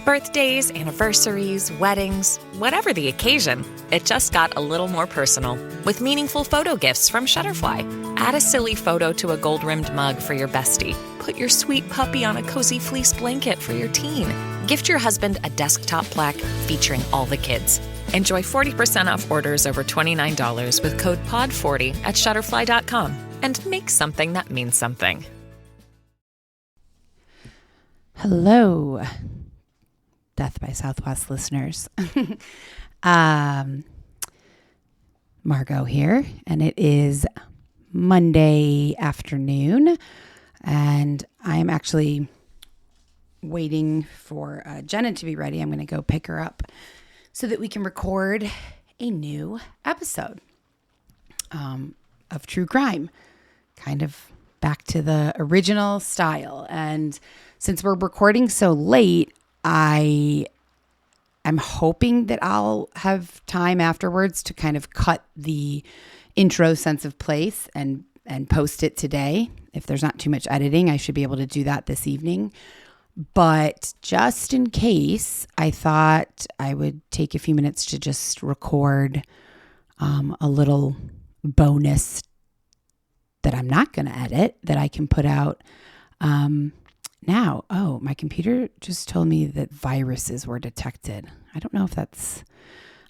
Birthdays, anniversaries, weddings, whatever the occasion, it just got a little more personal with meaningful photo gifts from Shutterfly. Add a silly photo to a gold-rimmed mug for your bestie. Put your sweet puppy on a cozy fleece blanket for your teen. Gift your husband a desktop plaque featuring all the kids. Enjoy 40% off orders over $29 with code POD40 at Shutterfly.com and make something that means something. Hello, Death by Southwest listeners. Margot here, and it is Monday afternoon, and I'm actually waiting for Jenna to be ready. I'm going to go pick her up so that we can record a new episode of True Crime, kind of back to the original style. And since we're recording so late, I'm hoping that I'll have time afterwards to kind of cut the intro sense of place and post it today. If there's not too much editing, I should be able to do that this evening. But just in case, I thought I would take a few minutes to just record a little bonus that I'm not going to edit that I can put out now. Oh, my computer just told me that viruses were detected. I don't know if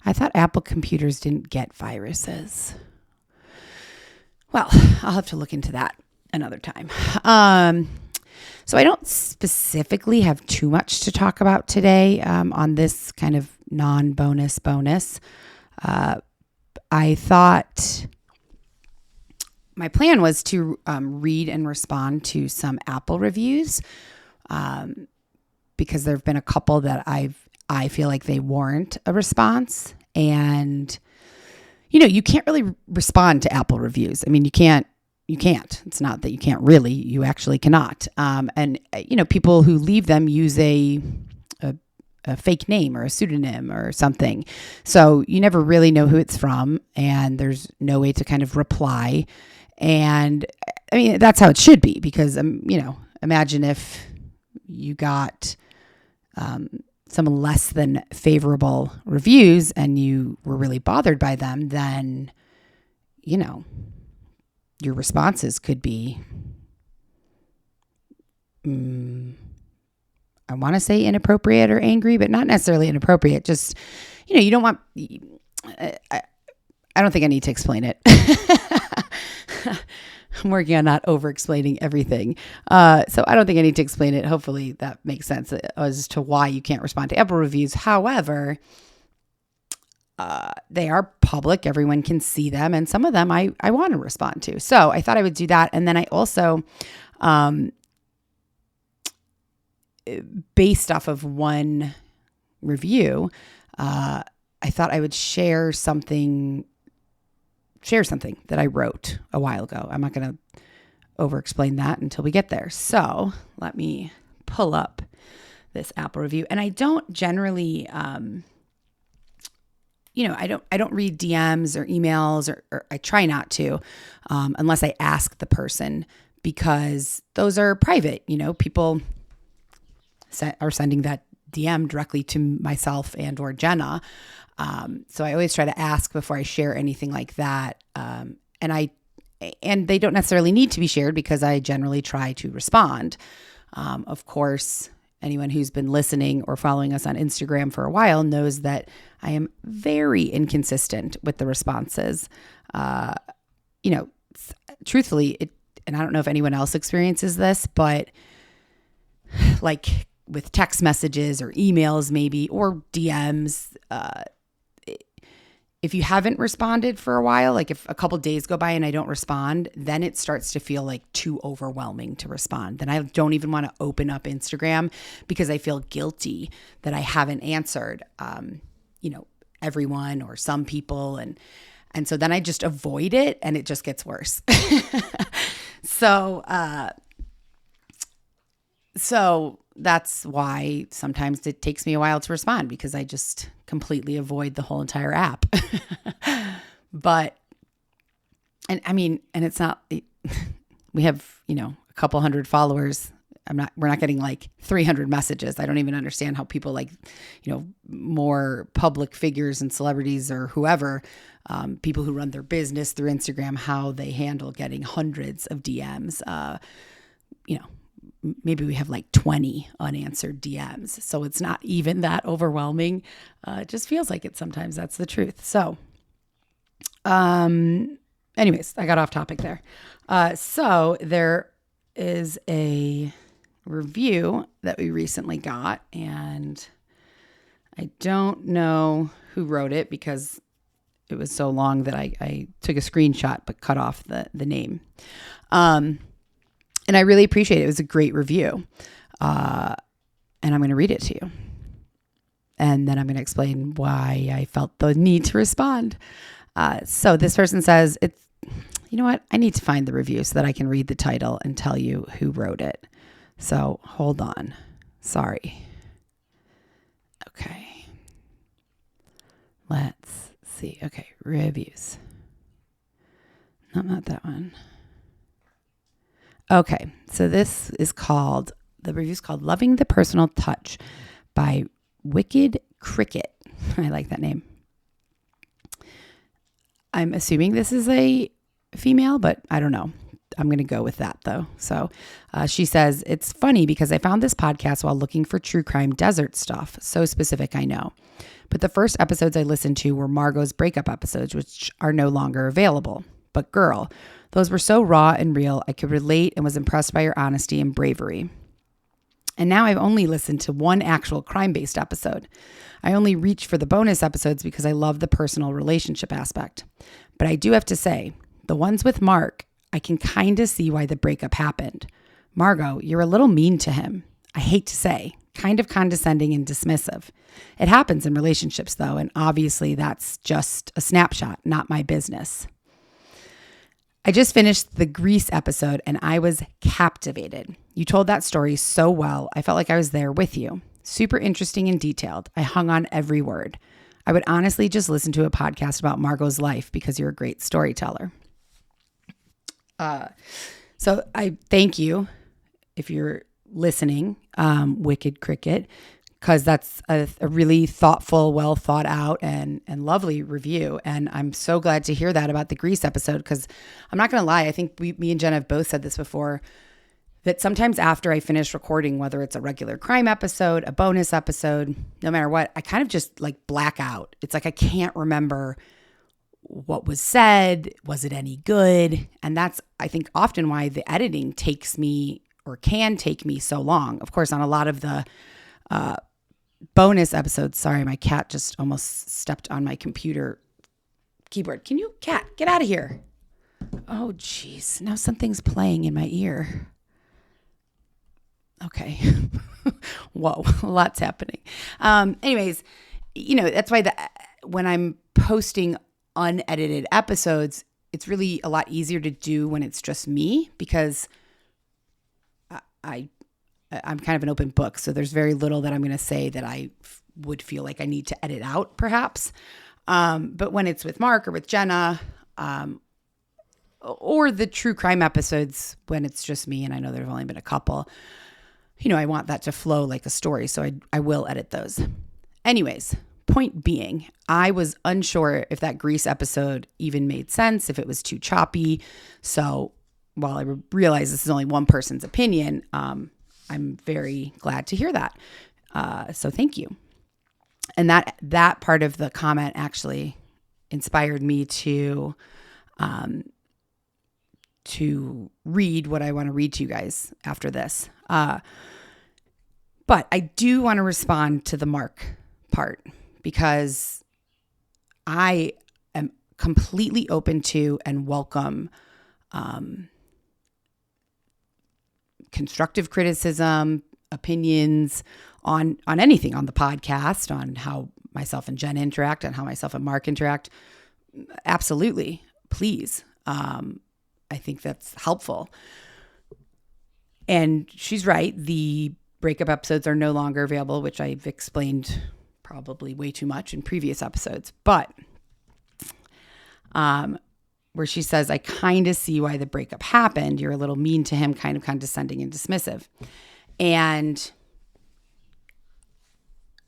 I thought Apple computers didn't get viruses. Well, I'll have to look into that another time. So I don't specifically have too much to talk about today on this kind of non-bonus bonus. I thought my plan was to read and respond to some Apple reviews because there have been a couple that I feel like they warrant a response. And, you can't really respond to Apple reviews. I mean, you can't. It's not that you can't really, you actually cannot. And people who leave them use a fake name or a pseudonym or something. So you never really know who it's from, and there's no way to kind of reply. And I mean, that's how it should be, because, imagine if you got some less than favorable reviews and you were really bothered by them, then, your responses could be, I want to say inappropriate or angry, but not necessarily inappropriate. Just, you don't want, I don't think I need to explain it. I'm working on not over-explaining everything. So I don't think I need to explain it. Hopefully that makes sense as to why you can't respond to Apple reviews. However, they are public. Everyone can see them. And some of them I want to respond to. So I thought I would do that. And then I also, based off of one review, I thought I would share something that I wrote a while ago. I'm not going to over-explain that until we get there. So let me pull up this Apple review. And I don't generally, I don't read DMs or emails, or I try not to, unless I ask the person, because those are private. People are sending that DM directly to myself and or Jenna. So I always try to ask before I share anything like that. And they don't necessarily need to be shared because I generally try to respond. Of course, anyone who's been listening or following us on Instagram for a while knows that I am very inconsistent with the responses. Truthfully, and I don't know if anyone else experiences this, but like with text messages or emails maybe, or DMs, if you haven't responded for a while, like if a couple days go by and I don't respond, then it starts to feel like too overwhelming to respond. Then I don't even want to open up Instagram because I feel guilty that I haven't answered, everyone or some people. And so then I just avoid it, and it just gets worse. So that's why sometimes it takes me a while to respond, because I just completely avoid the whole entire app. And it's not, we have, a couple hundred followers we're not getting like 300 messages. I don't even understand how people like, more public figures and celebrities or whoever, people who run their business through Instagram, how they handle getting hundreds of DMs. Maybe we have like 20 unanswered DMs. So it's not even that overwhelming. It just feels like it sometimes. That's the truth. So, anyways, I got off topic there. So there is a review that we recently got, and I don't know who wrote it because it was so long that I took a screenshot but cut off the name. And I really appreciate it. It was a great review. And I'm going to read it to you. And then I'm going to explain why I felt the need to respond. So this person says, you know what? I need to find the review so that I can read the title and tell you who wrote it. So hold on. Sorry. Okay. Let's see. Okay. Reviews. No, not that one. Okay. So this is the review's called Loving the Personal Touch by Wicked Cricket. I like that name. I'm assuming this is a female, but I don't know. I'm going to go with that though. So she says, it's funny because I found this podcast while looking for true crime desert stuff. So specific, I know. But the first episodes I listened to were Margot's breakup episodes, which are no longer available. But girl, those were so raw and real. I could relate and was impressed by your honesty and bravery. And now I've only listened to one actual crime-based episode. I only reach for the bonus episodes because I love the personal relationship aspect. But I do have to say, the ones with Mark, I can kind of see why the breakup happened. Margot, you're a little mean to him. I hate to say, kind of condescending and dismissive. It happens in relationships though, and obviously that's just a snapshot, not my business. I just finished the Grease episode and I was captivated. You told that story so well. I felt like I was there with you. Super interesting and detailed. I hung on every word. I would honestly just listen to a podcast about Margot's life because you're a great storyteller. So I thank you if you're listening, Wicked Cricket, because that's a really thoughtful, well thought out and lovely review. And I'm so glad to hear that about the Grease episode, because I'm not going to lie. I think me and Jen have both said this before, that sometimes after I finish recording, whether it's a regular crime episode, a bonus episode, no matter what, I kind of just like black out. It's like I can't remember what was said. Was it any good? And that's, I think, often why the editing takes me or can take me so long. Of course, on a lot of the bonus episodes, sorry, my cat just almost stepped on my computer keyboard. Can you, cat, get out of here? Oh, geez. Now something's playing in my ear. Okay. Whoa, a lot's happening. Anyways, that's why when I'm posting unedited episodes, it's really a lot easier to do when it's just me, because I'm kind of an open book. So there's very little that I'm going to say that I would feel like I need to edit out, perhaps. But when it's with Mark or with Jenna, or the true crime episodes, when it's just me, and I know there's only been a couple, I want that to flow like a story. So I will edit those. Anyways, point being, I was unsure if that Grease episode even made sense, if it was too choppy. So while I realize this is only one person's opinion, I'm very glad to hear that. So thank you. And that part of the comment actually inspired me to read what I want to read to you guys after this. But I do want to respond to the Mark part, because I am completely open to and welcome constructive criticism, opinions on anything on the podcast, on how myself and Jen interact, and how myself and Mark interact. Absolutely. Please. I think that's helpful. And she's right. The breakup episodes are no longer available, which I've explained probably way too much in previous episodes. But where she says, I kind of see why the breakup happened. You're a little mean to him, kind of condescending and dismissive. And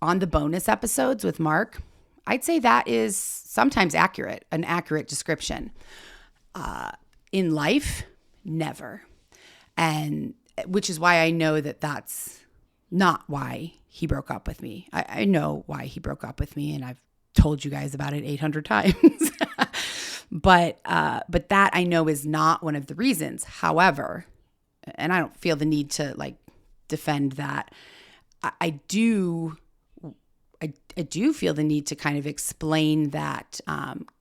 on the bonus episodes with Mark, I'd say that is sometimes accurate, an accurate description. In life, never. And which is why I know that that's not why he broke up with me. I know why he broke up with me, and I've told you guys about it 800 times. But that I know is not one of the reasons. However, and I don't feel the need to like defend that. I do feel the need to kind of explain that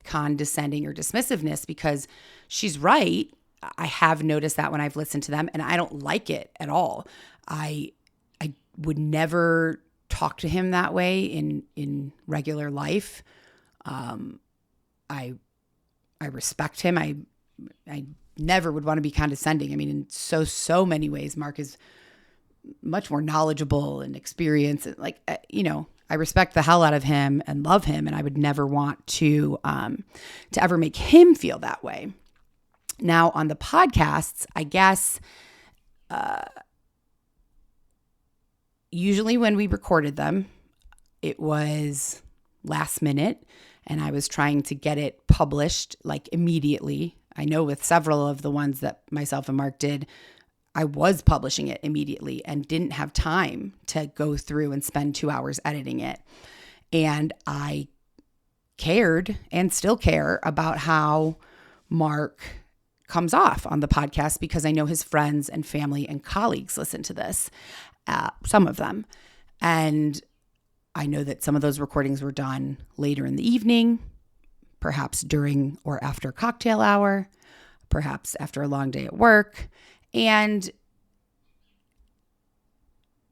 condescending or dismissiveness, because she's right. I have noticed that when I've listened to them, and I don't like it at all. I would never talk to him that way in regular life. I respect him. I never would want to be condescending. I mean, in so many ways, Mark is much more knowledgeable and experienced. Like, I respect the hell out of him and love him, and I would never want to ever make him feel that way. Now, on the podcasts, I guess usually when we recorded them, it was last minute, and I was trying to get it published like immediately. I know with several of the ones that myself and Mark did, I was publishing it immediately and didn't have time to go through and spend 2 hours editing it. And I cared and still care about how Mark comes off on the podcast, because I know his friends and family and colleagues listen to this, some of them. And I know that some of those recordings were done later in the evening, perhaps during or after cocktail hour, perhaps after a long day at work. And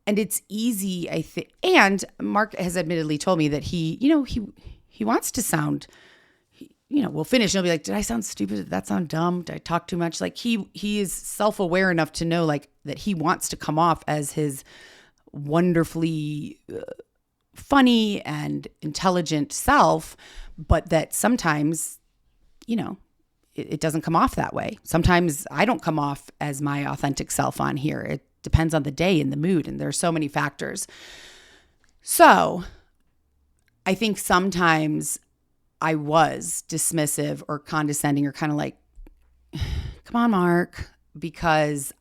it's easy, I think. And Mark has admittedly told me that he wants to sound, we'll finish and he'll be like, did I sound stupid? Did that sound dumb? Did I talk too much? Like he is self-aware enough to know like that he wants to come off as his wonderfully funny and intelligent self, but that sometimes, it doesn't come off that way. Sometimes I don't come off as my authentic self on here. It depends on the day and the mood, and there's so many factors. So I think sometimes I was dismissive or condescending or kind of like, come on, Mark, because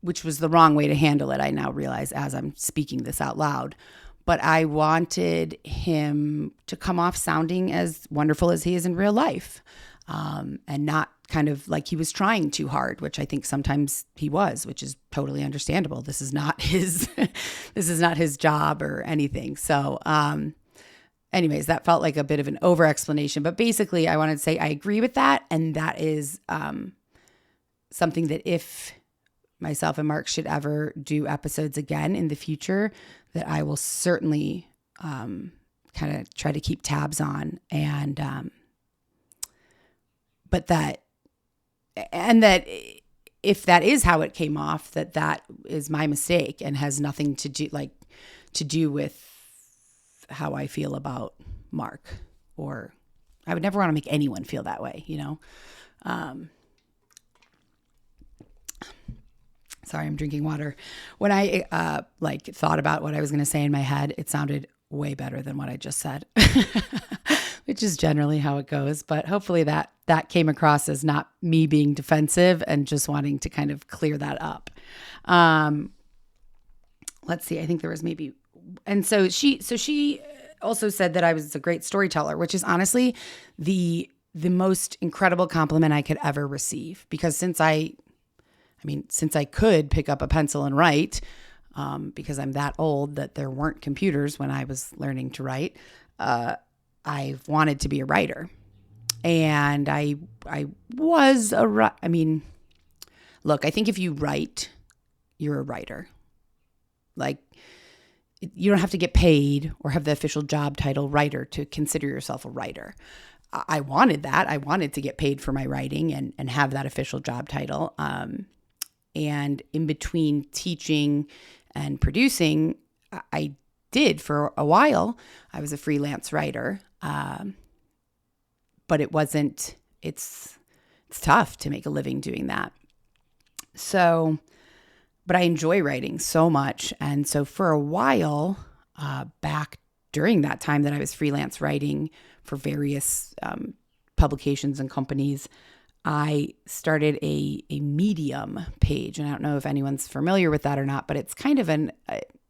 which was the wrong way to handle it. I now realize as I'm speaking this out loud. But I wanted him to come off sounding as wonderful as he is in real life, and not kind of like he was trying too hard, which I think sometimes he was, which is totally understandable. This is not his, this is not his job or anything. So, anyways, that felt like a bit of an over explanation, but basically I wanted to say I agree with that. And that is something that if myself and Mark should ever do episodes again in the future, that I will certainly kind of try to keep tabs on. And but that if that is how it came off, that is my mistake and has nothing to do with how I feel about Mark, or I would never want to make anyone feel that way, Sorry, I'm drinking water. When I thought about what I was going to say in my head, it sounded way better than what I just said, which is generally how it goes. But hopefully that came across as not me being defensive and just wanting to kind of clear that up. Let's see. I think there was maybe, and so she also said that I was a great storyteller, which is honestly the most incredible compliment I could ever receive, because since I could pick up a pencil and write, because I'm that old that there weren't computers when I was learning to write, I've wanted to be a writer. And I was look, I think if you write, you're a writer. Like, you don't have to get paid or have the official job title writer to consider yourself a writer. I wanted that. I wanted to get paid for my writing and have that official job title. And in between teaching and producing, I did for a while. I was a freelance writer, but it's tough to make a living doing that. So, but I enjoy writing so much. And so for a while, back during that time that I was freelance writing for various publications and companies, I started a Medium page. And I don't know if anyone's familiar with that or not, but it's kind of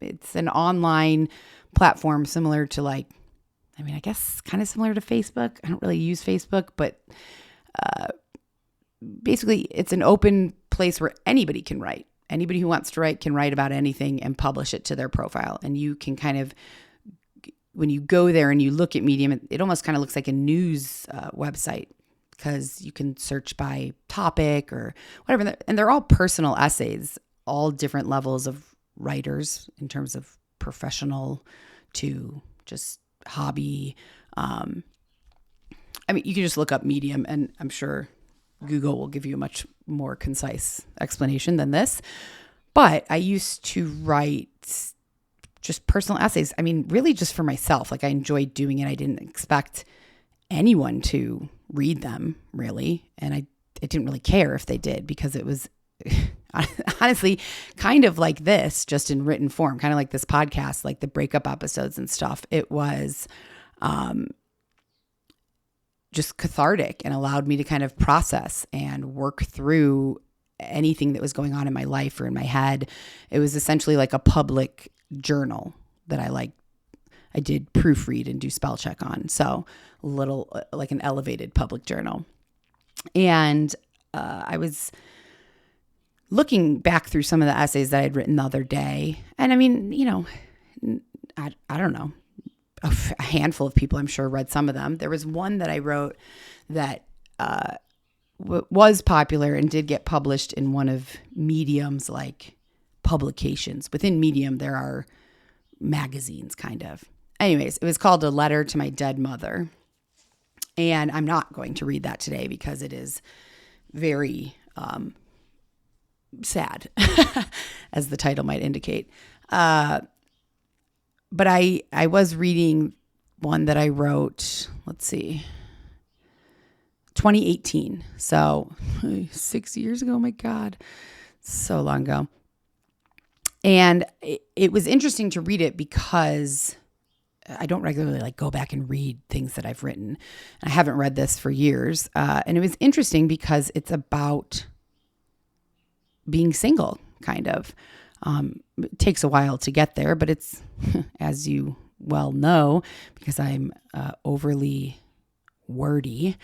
it's an online platform similar to I guess kind of similar to Facebook. I don't really use Facebook, but basically it's an open place where anybody can write. Anybody who wants to write can write about anything and publish it to their profile. And you can kind of, when you go there and you look at Medium, it almost kind of looks like a news website, because you can search by topic or whatever. And they're all personal essays, all different levels of writers in terms of professional to just hobby. You can just look up Medium, and I'm sure Google will give you a much more concise explanation than this. But I used to write just personal essays. Really just for myself. I enjoyed doing it. I didn't expect anyone to read them, really. And I didn't really care if they did, because it was honestly kind of like this, just in written form, kind of like this podcast, like the breakup episodes and stuff. It was just cathartic and allowed me to kind of process and work through anything that was going on in my life or in my head. It was essentially like a public journal that I did proofread and do spell check on. So a little like an elevated public journal. And I was looking back through some of the essays that I'd written the other day. And I don't know, a handful of people I'm sure read some of them. There was one that I wrote that was popular and did get published in one of Medium's publications. Within Medium, there are magazines, kind of. Anyways, it was called A Letter to My Dead Mother. And I'm not going to read that today because it is very sad, as the title might indicate. But I was reading one that I wrote, 2018. So 6 years ago, my God, so long ago. And it was interesting to read it because I don't regularly go back and read things that I've written. I haven't read this for years. And it was interesting because it's about being single, kind of. It takes a while to get there, but it's, as you well know, because I'm overly wordy,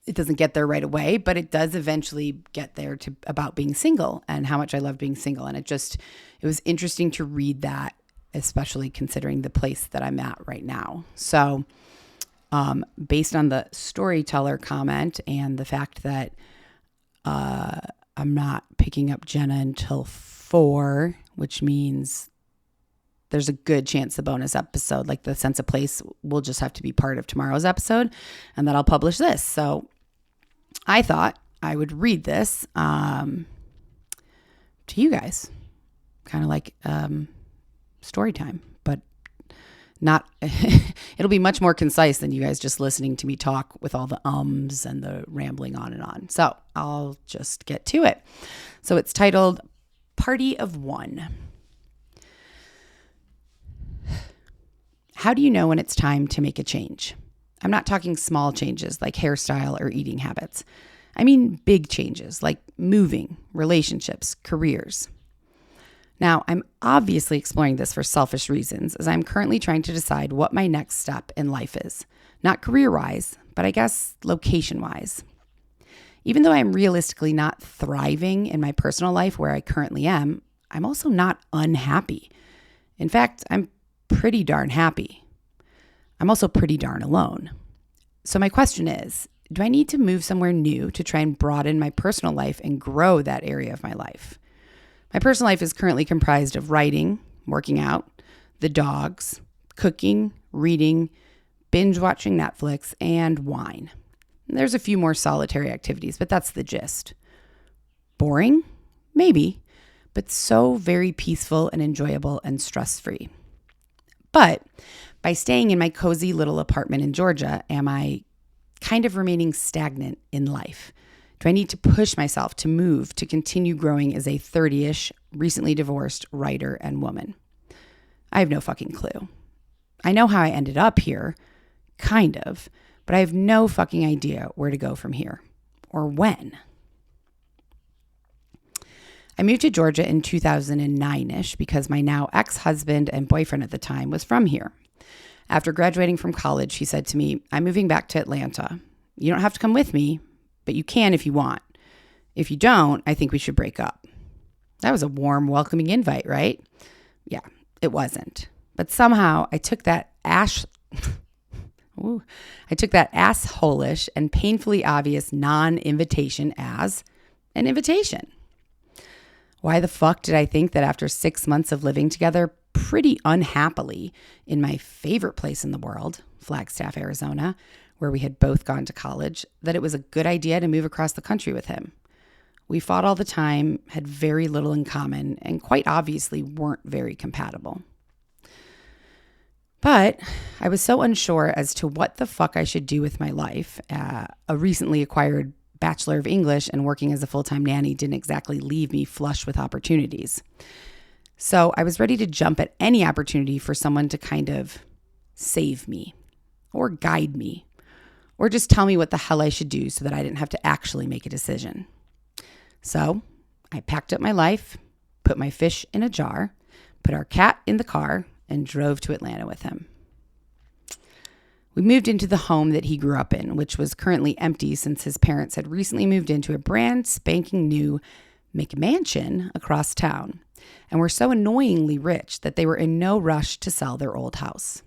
it doesn't get there right away, but it does eventually get there to about being single and how much I love being single. And it was interesting to read that, especially considering the place that I'm at right now. So based on the storyteller comment and the fact that I'm not picking up Jenna until 4, which means there's a good chance the bonus episode, like the sense of place, will just have to be part of tomorrow's episode, and that I'll publish this. So I thought I would read this to you guys, kind of like story time, but not, it'll be much more concise than you guys just listening to me talk with all the ums and the rambling on and on. So I'll just get to it. So it's titled Party of One. How do you know when it's time to make a change? I'm not talking small changes like hairstyle or eating habits. I mean big changes like moving, relationships, careers. Now, I'm obviously exploring this for selfish reasons, as I'm currently trying to decide what my next step in life is. Not career-wise, but I guess location-wise. Even though I'm realistically not thriving in my personal life where I currently am, I'm also not unhappy. In fact, I'm pretty darn happy. I'm also pretty darn alone. So my question is, do I need to move somewhere new to try and broaden my personal life and grow that area of my life? My personal life is currently comprised of writing, working out, the dogs, cooking, reading, binge watching Netflix, and wine. There's a few more solitary activities, but that's the gist. Boring? Maybe, but so very peaceful and enjoyable and stress-free. But by staying in my cozy little apartment in Georgia, am I kind of remaining stagnant in life? Do I need to push myself to move to continue growing as a 30-ish, recently divorced writer and woman? I have no fucking clue. I know how I ended up here, kind of, but I have no fucking idea where to go from here or when. I moved to Georgia in 2009-ish because my now ex-husband and boyfriend at the time was from here. After graduating from college, he said to me, "I'm moving back to Atlanta. You don't have to come with me, but you can if you want. If you don't, I think we should break up." That was a warm, welcoming invite, right? Yeah, it wasn't. But somehow I took that asshole-ish and painfully obvious non-invitation as an invitation. Why the fuck did I think that after 6 months of living together pretty unhappily in my favorite place in the world, Flagstaff, Arizona, where we had both gone to college, that it was a good idea to move across the country with him? We fought all the time, had very little in common, and quite obviously weren't very compatible. But I was so unsure as to what the fuck I should do with my life. A recently acquired Bachelor of English and working as a full-time nanny didn't exactly leave me flush with opportunities. So I was ready to jump at any opportunity for someone to kind of save me or guide me or just tell me what the hell I should do so that I didn't have to actually make a decision. So I packed up my life, put my fish in a jar, put our cat in the car, and drove to Atlanta with him. We moved into the home that he grew up in, which was currently empty since his parents had recently moved into a brand spanking new McMansion across town and were so annoyingly rich that they were in no rush to sell their old house.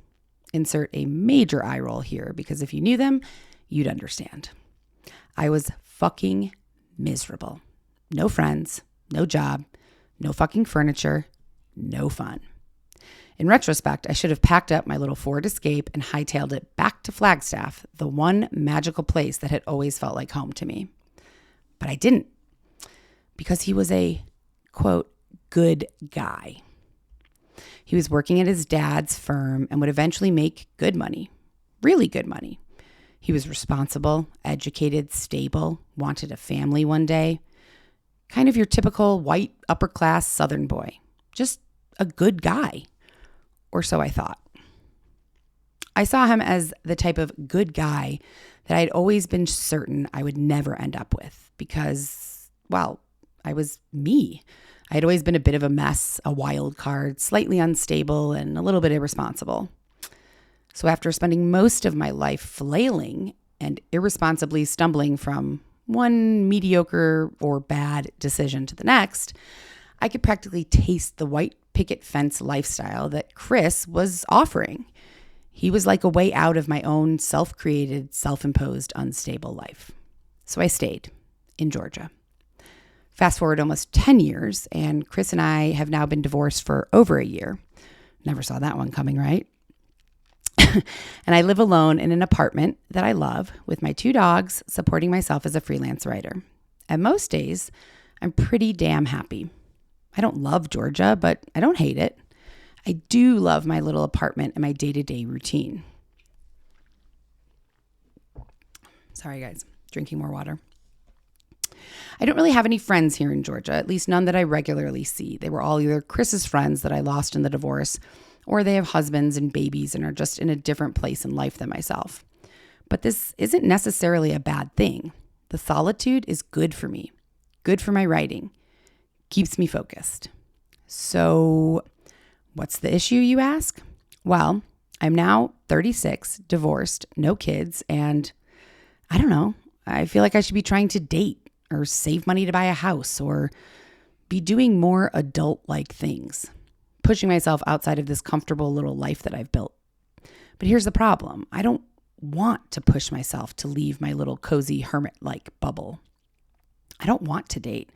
Insert a major eye roll here because if you knew them, you'd understand. I was fucking miserable. No friends, no job, no fucking furniture, no fun. In retrospect, I should have packed up my little Ford Escape and hightailed it back to Flagstaff, the one magical place that had always felt like home to me. But I didn't, because he was a, quote, good guy. He was working at his dad's firm and would eventually make good money, really good money. He was responsible, educated, stable, wanted a family one day. Kind of your typical white, upper-class Southern boy. Just a good guy. Or so I thought. I saw him as the type of good guy that I'd always been certain I would never end up with because, well, I was me. I had always been a bit of a mess, a wild card, slightly unstable, and a little bit irresponsible. So after spending most of my life flailing and irresponsibly stumbling from one mediocre or bad decision to the next, I could practically taste the white picket fence lifestyle that Chris was offering. He was like a way out of my own self-created, self-imposed, unstable life. So I stayed in Georgia. Fast forward almost 10 years, and Chris and I have now been divorced for over a year. Never saw that one coming, right? And I live alone in an apartment that I love with my 2 dogs, supporting myself as a freelance writer. And most days, I'm pretty damn happy. I don't love Georgia, but I don't hate it. I do love my little apartment and my day-to-day routine. Sorry, guys. Drinking more water. I don't really have any friends here in Georgia, at least none that I regularly see. They were all either Chris's friends that I lost in the divorce, or they have husbands and babies and are just in a different place in life than myself. But this isn't necessarily a bad thing. The solitude is good for me, good for my writing, keeps me focused. So what's the issue, you ask? Well, I'm now 36, divorced, no kids, and I don't know. I feel like I should be trying to date or save money to buy a house or be doing more adult-like things, pushing myself outside of this comfortable little life that I've built. But here's the problem. I don't want to push myself to leave my little cozy hermit-like bubble. I don't want to date.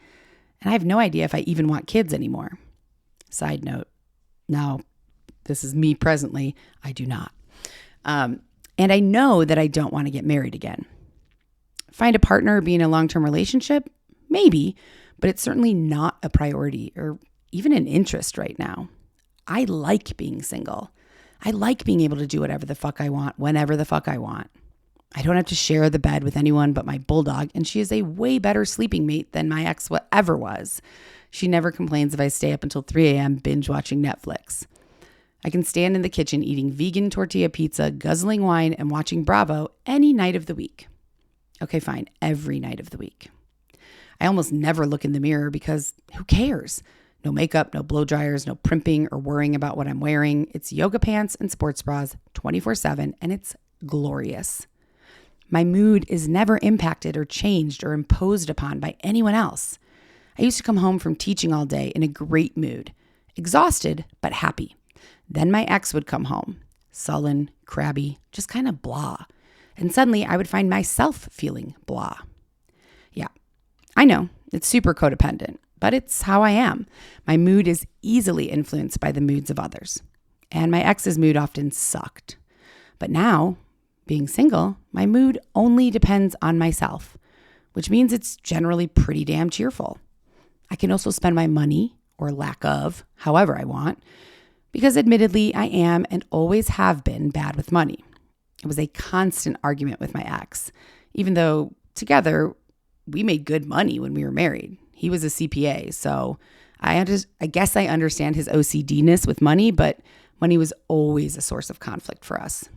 And I have no idea if I even want kids anymore. Side note, now this is me presently, I do not. And I know that I don't want to get married again. Find a partner or be in a long-term relationship? Maybe, but it's certainly not a priority or even an interest right now. I like being single. I like being able to do whatever the fuck I want, whenever the fuck I want. I don't have to share the bed with anyone but my bulldog, and she is a way better sleeping mate than my ex ever was. She never complains if I stay up until 3 a.m. binge watching Netflix. I can stand in the kitchen eating vegan tortilla pizza, guzzling wine, and watching Bravo any night of the week. Okay, fine, every night of the week. I almost never look in the mirror because who cares? No makeup, no blow dryers, no primping or worrying about what I'm wearing. It's yoga pants and sports bras 24/7, and it's glorious. My mood is never impacted or changed or imposed upon by anyone else. I used to come home from teaching all day in a great mood, exhausted but happy. Then my ex would come home, sullen, crabby, just kind of blah. And suddenly I would find myself feeling blah. Yeah, I know, it's super codependent, but it's how I am. My mood is easily influenced by the moods of others. And my ex's mood often sucked. But now, being single, my mood only depends on myself, which means it's generally pretty damn cheerful. I can also spend my money, or lack of, however I want, because admittedly, I am and always have been bad with money. It was a constant argument with my ex, even though together we made good money when we were married. He was a CPA, so I guess I understand his OCD-ness with money, but money was always a source of conflict for us.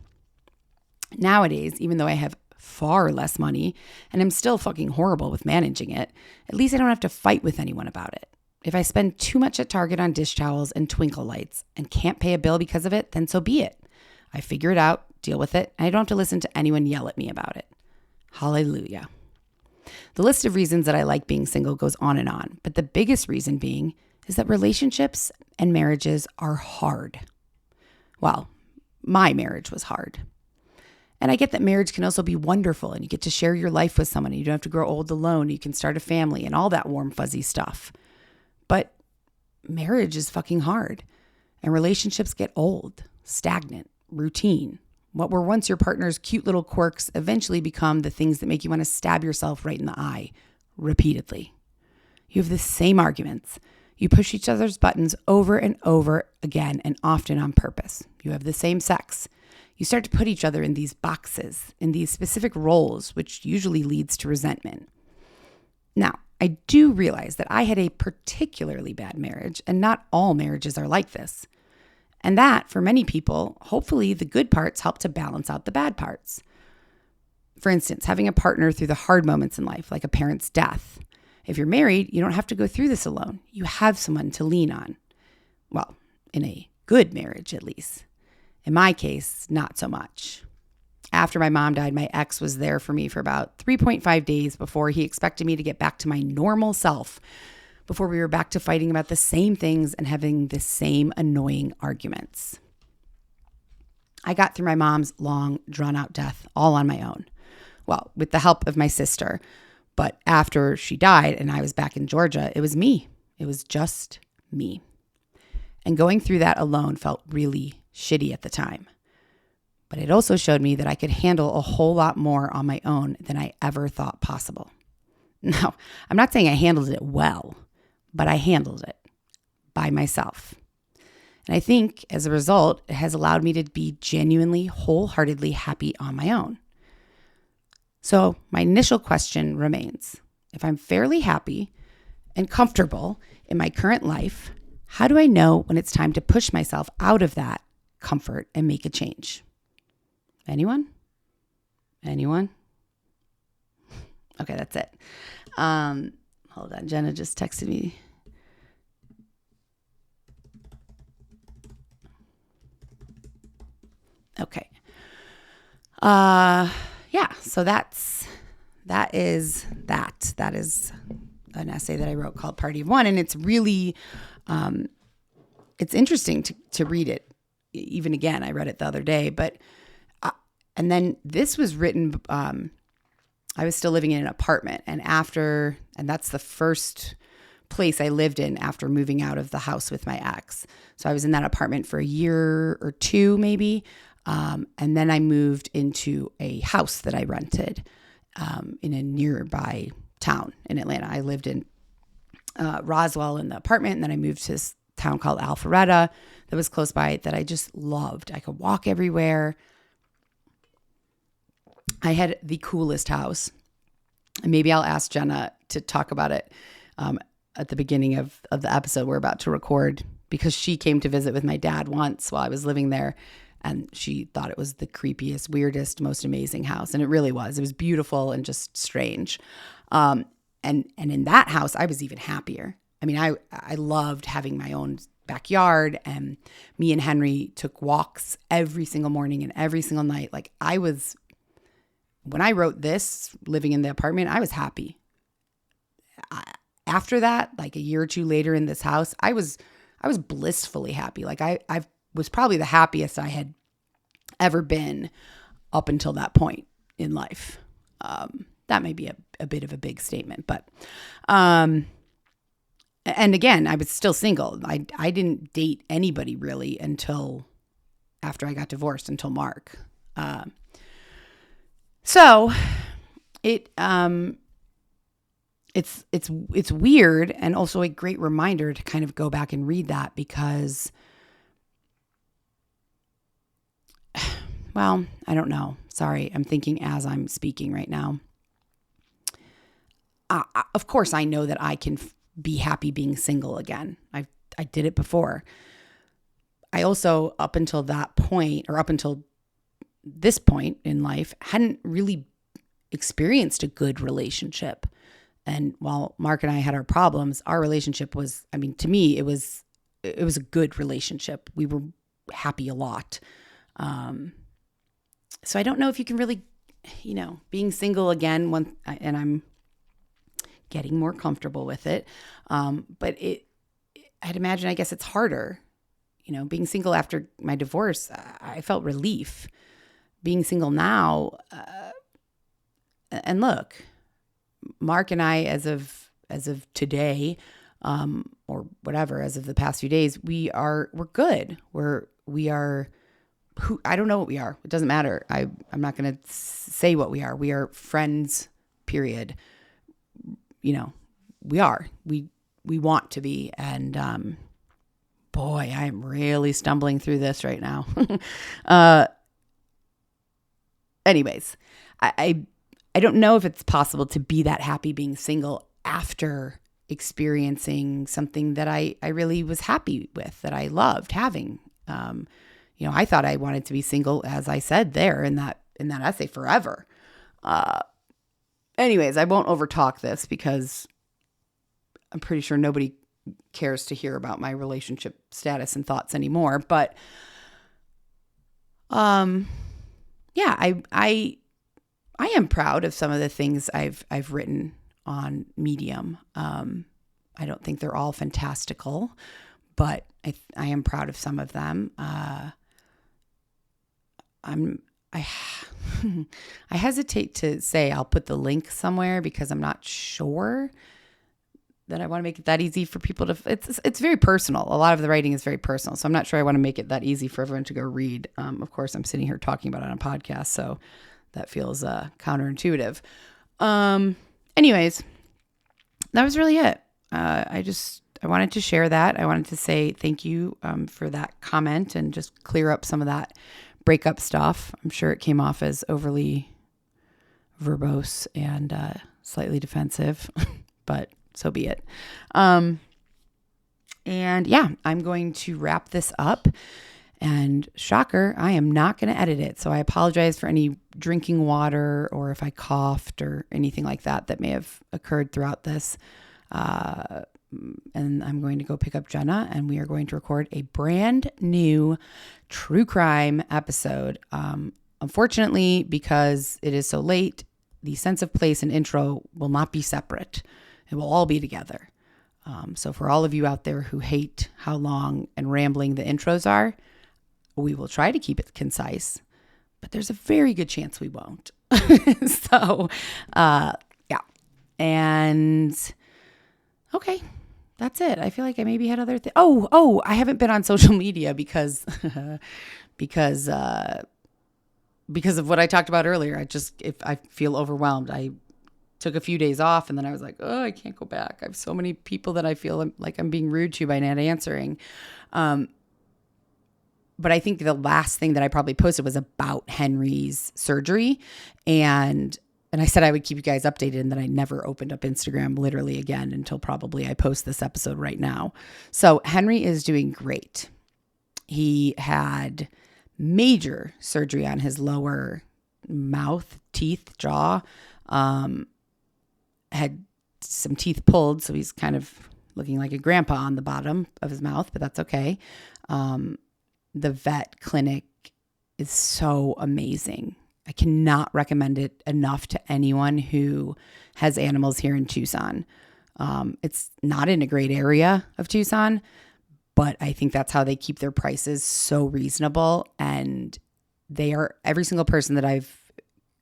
Nowadays, even though I have far less money and I'm still fucking horrible with managing it, at least I don't have to fight with anyone about it. If I spend too much at Target on dish towels and twinkle lights and can't pay a bill because of it, then so be it. I figure it out, deal with it, and I don't have to listen to anyone yell at me about it. Hallelujah. The list of reasons that I like being single goes on, but the biggest reason being is that relationships and marriages are hard. Well, my marriage was hard. And I get that marriage can also be wonderful and you get to share your life with someone. You don't have to grow old alone. You can start a family and all that warm, fuzzy stuff. But marriage is fucking hard and relationships get old, stagnant, routine. What were once your partner's cute little quirks eventually become the things that make you want to stab yourself right in the eye repeatedly. You have the same arguments. You push each other's buttons over and over again and often on purpose. You have the same sex. You start to put each other in these boxes, in these specific roles, which usually leads to resentment. Now, I do realize that I had a particularly bad marriage, and not all marriages are like this. And that, for many people, hopefully the good parts help to balance out the bad parts. For instance, having a partner through the hard moments in life, like a parent's death. If you're married, you don't have to go through this alone. You have someone to lean on. Well, in a good marriage, at least. In my case, not so much. After my mom died, my ex was there for me for about 3.5 days before he expected me to get back to my normal self, before we were back to fighting about the same things and having the same annoying arguments. I got through my mom's long, drawn-out death all on my own. Well, with the help of my sister. But after she died and I was back in Georgia, it was me. It was just me. And going through that alone felt really shitty at the time. But it also showed me that I could handle a whole lot more on my own than I ever thought possible. Now, I'm not saying I handled it well, but I handled it by myself. And I think as a result, it has allowed me to be genuinely, wholeheartedly happy on my own. So my initial question remains, if I'm fairly happy and comfortable in my current life, how do I know when it's time to push myself out of that comfort and make a change? Anyone? Okay, that's it. Hold on. Jenna just texted me. Okay. Yeah, so that is an essay that I wrote called Party of One. And it's really, it's interesting to read it. Even again, I read it the other day, and then this was written, I was still living in an apartment and that's the first place I lived in after moving out of the house with my ex. So I was in that apartment for a year or two, maybe. And then I moved into a house that I rented, in a nearby town in Atlanta. I lived in, Roswell in the apartment. And then I moved to this town called Alpharetta that was close by that I just loved. I could walk everywhere. I had the coolest house. And maybe I'll ask Jenna to talk about it at the beginning of the episode we're about to record, because she came to visit with my dad once while I was living there. And she thought it was the creepiest, weirdest, most amazing house. And it really was. It was beautiful and just strange. And in that house, I was even happier. I mean, I loved having my own backyard, and me and Henry took walks every single morning and every single night. Like when I wrote this, living in the apartment, I was happy. After that, like a year or two later in this house, I was blissfully happy. Like I was probably the happiest I had ever been up until that point in life. That may be a bit of a big statement, but, and again, I was still single. I didn't date anybody really until after I got divorced, until Mark. So it's weird, and also a great reminder to kind of go back and read that, because, well, I don't know. Sorry, I'm thinking as I'm speaking right now. Of course, I know that I can be happy being single again. I did it before. I also, up until that point, or up until this point in life, hadn't really experienced a good relationship. And while Mark and I had our problems, our relationship was, I mean, to me, it was a good relationship. We were happy a lot. So I don't know if you can really, being single again, and I'm getting more comfortable with it. But I'd imagine, I guess it's harder, being single after my divorce. I felt relief. Being single now, and look, Mark and I, as of today, or whatever, as of the past few days, we're good. We are who, I don't know what we are. It doesn't matter. I'm not going to say what we are. We are friends, period. We are. We want to be. And boy, I am really stumbling through this right now. Anyways, I don't know if it's possible to be that happy being single after experiencing something that I really was happy with, that I loved having. I thought I wanted to be single, as I said there in that essay, forever. Anyways, I won't overtalk this, because I'm pretty sure nobody cares to hear about my relationship status and thoughts anymore. But yeah, I am proud of some of the things I've written on Medium. I don't think they're all fantastical, but I am proud of some of them. I hesitate to say I'll put the link somewhere, because I'm not sure that I want to make it that easy for people to. It's very personal. A lot of the writing is very personal, so I'm not sure I want to make it that easy for everyone to go read. Of course, I'm sitting here talking about it on a podcast, so that feels counterintuitive. Anyways, that was really it. I wanted to share that. I wanted to say thank you for that comment, and just clear up some of that breakup stuff. I'm sure it came off as overly verbose and slightly defensive, but so be it. And yeah, I'm going to wrap this up. And shocker, I am not going to edit it. So I apologize for any drinking water, or if I coughed or anything like that may have occurred throughout this. And I'm going to go pick up Jenna, and we are going to record a brand new true crime episode. Unfortunately, because it is so late, the sense of place and intro will not be separate. It will all be together. So for all of you out there who hate how long and rambling the intros are, we will try to keep it concise, but there's a very good chance we won't. So, yeah. And okay, that's it. I feel like I maybe had other things. Oh, I haven't been on social media because of what I talked about earlier. If I feel overwhelmed, I took a few days off, and then I was like, oh, I can't go back. I have so many people that I feel like I'm being rude to by not answering. but I think the last thing that I probably posted was about Henry's surgery. And I said I would keep you guys updated, and then I never opened up Instagram literally again until probably I post this episode right now. So Henry is doing great. He had major surgery on his lower mouth, teeth, jaw, had some teeth pulled. So he's kind of looking like a grandpa on the bottom of his mouth, but that's okay. The vet clinic is so amazing. I cannot recommend it enough to anyone who has animals here in Tucson. It's not in a great area of Tucson, but I think that's how they keep their prices so reasonable. And every single person that I've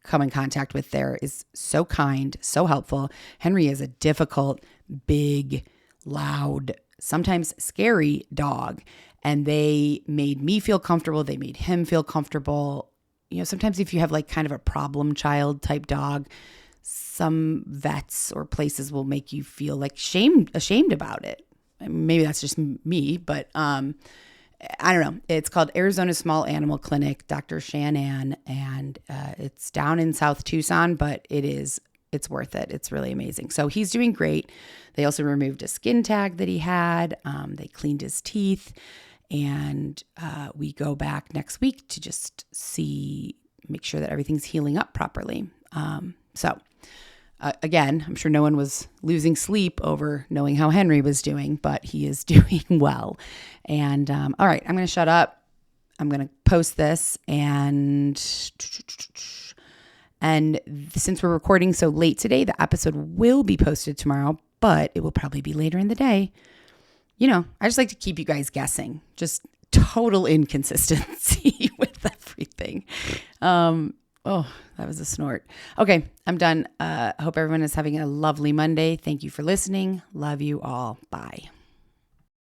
come in contact with there is so kind, so helpful. Henry is a difficult, big, loud, sometimes scary dog. And they made me feel comfortable. They made him feel comfortable. You know, sometimes if you have like kind of a problem child type dog, some vets or places will make you feel like ashamed about it. Maybe that's just me, but I don't know. It's called Arizona Small Animal Clinic, Dr. Shanann, and it's down in South Tucson, but it's worth it. It's really amazing. So he's doing great. They also removed a skin tag that he had. They cleaned his teeth, and we go back next week to just make sure that everything's healing up properly. Again, I'm sure no one was losing sleep over knowing how Henry was doing, but he is doing well. And all right, I'm going to shut up. I'm going to post this, and since we're recording so late today, the episode will be posted tomorrow, but it will probably be later in the day. You know, I just like to keep you guys guessing. Just total inconsistency with everything. Oh, that was a snort. Okay, I'm done. I hope everyone is having a lovely Monday. Thank you for listening. Love you all. Bye.